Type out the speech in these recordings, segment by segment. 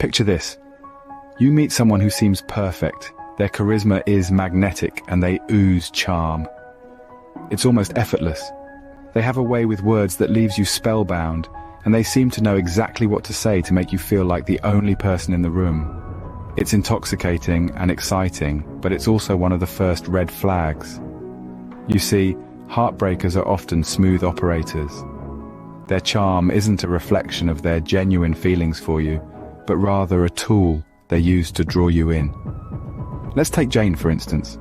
Picture this. You meet someone who seems perfect. Their charisma is magnetic and they ooze charm. It's almost effortless. They have a way with words that leaves you spellbound, and they seem to know exactly what to say to make you feel like the only person in the room. It's intoxicating and exciting, but it's also one of the first red flags. You see, heartbreakers are often smooth operators. Their charm isn't a reflection of their genuine feelings for you, but rather a tool they use to draw you in. Let's take Jane, for instance.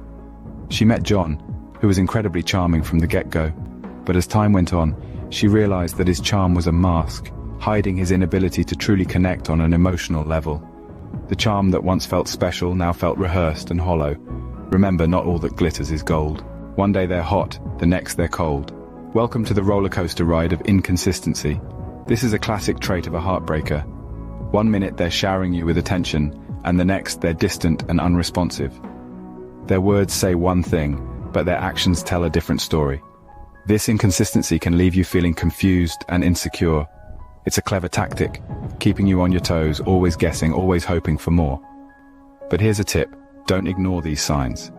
She met John, who was incredibly charming from the get-go, but as time went on, she realized that his charm was a mask, hiding his inability to truly connect on an emotional level. The charm that once felt special now felt rehearsed and hollow. Remember, not all that glitters is gold. One day they're hot, the next they're cold. Welcome to the roller coaster ride of inconsistency. This is a classic trait of a heartbreaker. One minute they're showering you with attention, and the next they're distant and unresponsive. Their words say one thing, but their actions tell a different story. This inconsistency can leave you feeling confused and insecure. It's a clever tactic, keeping you on your toes, always guessing, always hoping for more. But here's a tip: don't ignore these signs.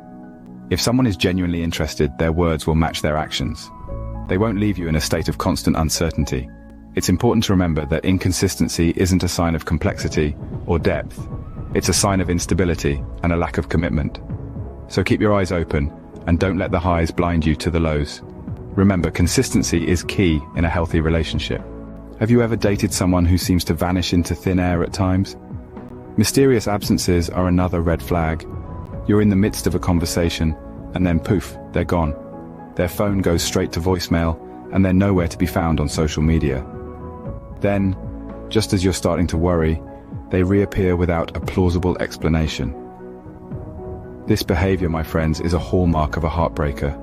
If someone is genuinely interested, their words will match their actions. They won't leave you in a state of constant uncertainty. It's important to remember that inconsistency isn't a sign of complexity or depth. It's a sign of instability and a lack of commitment. So keep your eyes open and don't let the highs blind you to the lows. Remember, consistency is key in a healthy relationship. Have you ever dated someone who seems to vanish into thin air at times? Mysterious absences are another red flag. You're in the midst of a conversation, and then poof, they're gone. Their phone goes straight to voicemail, and they're nowhere to be found on social media. Then, just as you're starting to worry, they reappear without a plausible explanation. This behavior, my friends, is a hallmark of a heartbreaker.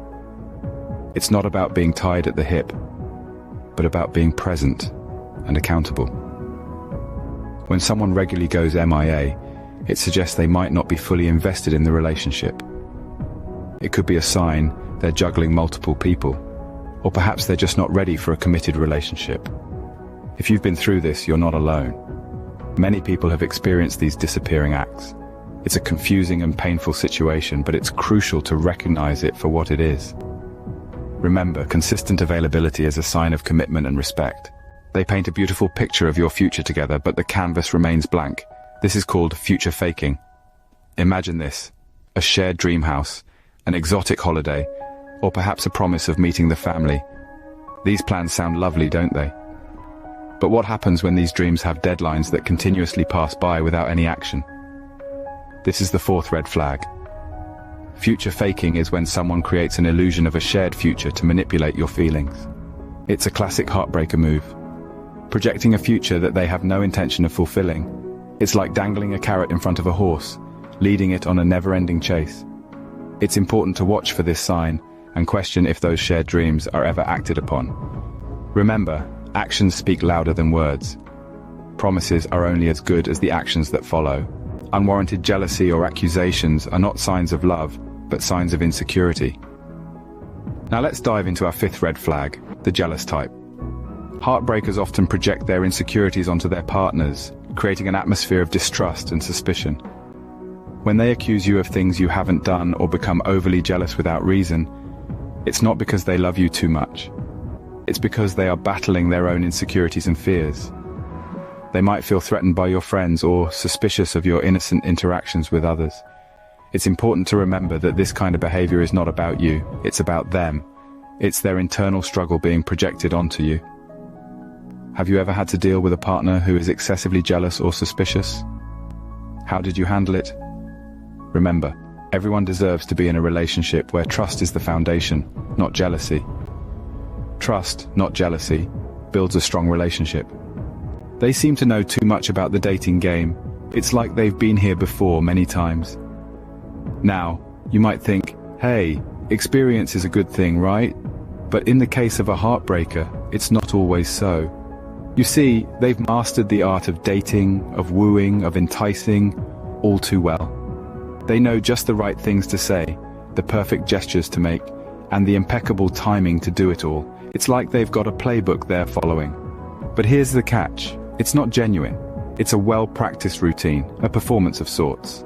It's not about being tied at the hip, but about being present and accountable. When someone regularly goes MIA, it suggests they might not be fully invested in the relationship. It could be a sign they're juggling multiple people, or perhaps they're just not ready for a committed relationship. If you've been through this, you're not alone. Many people have experienced these disappearing acts. It's a confusing and painful situation, but it's crucial to recognize it for what it is. Remember, consistent availability is a sign of commitment and respect. They paint a beautiful picture of your future together, but the canvas remains blank. This is called future faking. Imagine this: a shared dream house, an exotic holiday, or perhaps a promise of meeting the family. These plans sound lovely, don't they? But what happens when these dreams have deadlines that continuously pass by without any action? This is the fourth red flag. Future faking is when someone creates an illusion of a shared future to manipulate your feelings. It's a classic heartbreaker move, projecting a future that they have no intention of fulfilling. It's like dangling a carrot in front of a horse, leading it on a never-ending chase. It's important to watch for this sign and question if those shared dreams are ever acted upon. Remember, actions speak louder than words. Promises are only as good as the actions that follow. Unwarranted jealousy or accusations are not signs of love, but signs of insecurity. Now let's dive into our fifth red flag, the jealous type. Heartbreakers often project their insecurities onto their partners, creating an atmosphere of distrust and suspicion. When they accuse you of things you haven't done or become overly jealous without reason, it's not because they love you too much. It's because they are battling their own insecurities and fears. They might feel threatened by your friends or suspicious of your innocent interactions with others. It's important to remember that this kind of behavior is not about you, it's about them. It's their internal struggle being projected onto you. Have you ever had to deal with a partner who is excessively jealous or suspicious? How did you handle it? Remember, everyone deserves to be in a relationship where trust is the foundation, not jealousy. Trust, not jealousy, builds a strong relationship. They seem to know too much about the dating game. It's like they've been here before many times. Now, you might think, hey, experience is a good thing, right? But in the case of a heartbreaker, it's not always so. You see, they've mastered the art of dating, of wooing, of enticing, all too well. They know just the right things to say, the perfect gestures to make, and the impeccable timing to do it all. It's like they've got a playbook they're following. But here's the catch: it's not genuine. It's a well-practiced routine, a performance of sorts.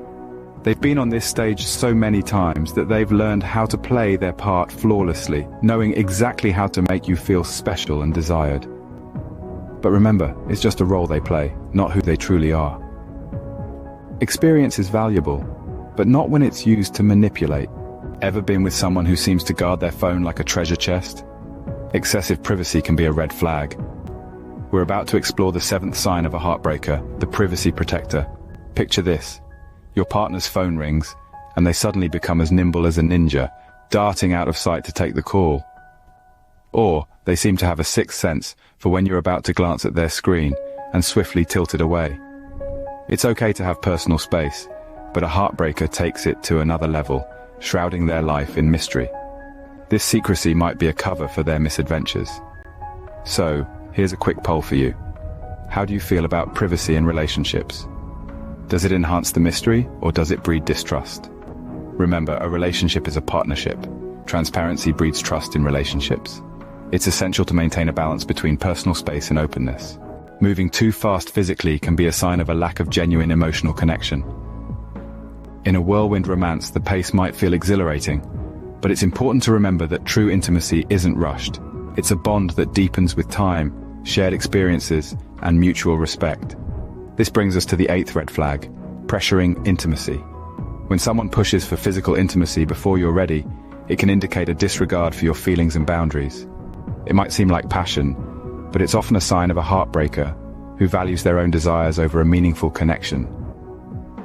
They've been on this stage so many times that they've learned how to play their part flawlessly, knowing exactly how to make you feel special and desired. But remember, it's just a role they play, not who they truly are. Experience is valuable, but not when it's used to manipulate. Ever been with someone who seems to guard their phone like a treasure chest? Excessive privacy can be a red flag. We're about to explore the seventh sign of a heartbreaker, the privacy protector. Picture this. Your partner's phone rings, and they suddenly become as nimble as a ninja, darting out of sight to take the call. Or, they seem to have a sixth sense for when you're about to glance at their screen, and swiftly tilt it away. It's okay to have personal space, but a heartbreaker takes it to another level, shrouding their life in mystery. This secrecy might be a cover for their misadventures. So, here's a quick poll for you. How do you feel about privacy in relationships? Does it enhance the mystery, or does it breed distrust? Remember, a relationship is a partnership. Transparency breeds trust in relationships. It's essential to maintain a balance between personal space and openness. Moving too fast physically can be a sign of a lack of genuine emotional connection. In a whirlwind romance, the pace might feel exhilarating, but it's important to remember that true intimacy isn't rushed. It's a bond that deepens with time, shared experiences, and mutual respect. This brings us to the eighth red flag, pressuring intimacy. When someone pushes for physical intimacy before you're ready, it can indicate a disregard for your feelings and boundaries. It might seem like passion, but it's often a sign of a heartbreaker who values their own desires over a meaningful connection.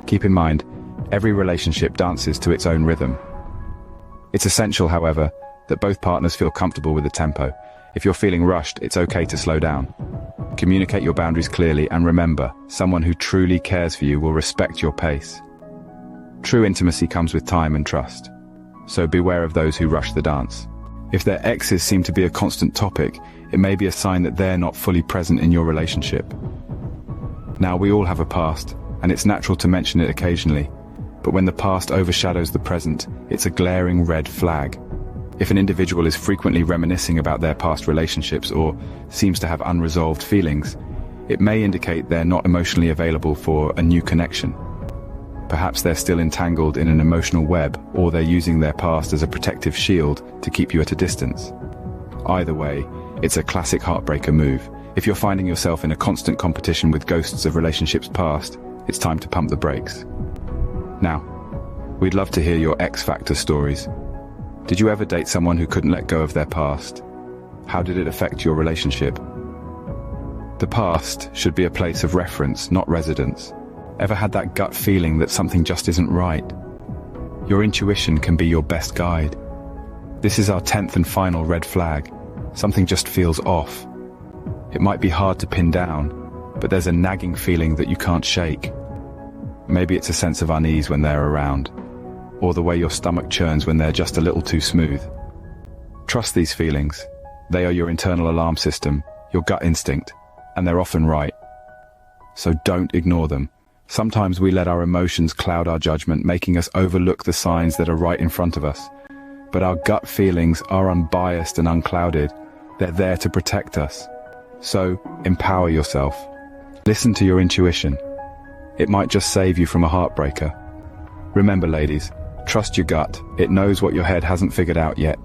Keep in mind, every relationship dances to its own rhythm. It's essential, however, that both partners feel comfortable with the tempo. If you're feeling rushed, it's okay to slow down. Communicate your boundaries clearly, and remember, someone who truly cares for you will respect your pace. True intimacy comes with time and trust, so beware of those who rush the dance. If their exes seem to be a constant topic, it may be a sign that they're not fully present in your relationship. Now, we all have a past, and it's natural to mention it occasionally, but when the past overshadows the present, it's a glaring red flag. If an individual is frequently reminiscing about their past relationships or seems to have unresolved feelings, it may indicate they're not emotionally available for a new connection. Perhaps they're still entangled in an emotional web, or they're using their past as a protective shield to keep you at a distance. Either way, it's a classic heartbreaker move. If you're finding yourself in a constant competition with ghosts of relationships past, it's time to pump the brakes. Now, we'd love to hear your X Factor stories. Did you ever date someone who couldn't let go of their past? How did it affect your relationship? The past should be a place of reference, not residence. Ever had that gut feeling that something just isn't right? Your intuition can be your best guide. This is our 10th and final red flag. Something just feels off. It might be hard to pin down, but there's a nagging feeling that you can't shake. Maybe it's a sense of unease when they're around, or the way your stomach churns when they're just a little too smooth. Trust these feelings. They are your internal alarm system, your gut instinct, and they're often right. So don't ignore them. Sometimes we let our emotions cloud our judgment, making us overlook the signs that are right in front of us. But our gut feelings are unbiased and unclouded. They're there to protect us. So empower yourself. Listen to your intuition. It might just save you from a heartbreaker. Remember, ladies, trust your gut. It knows what your head hasn't figured out yet.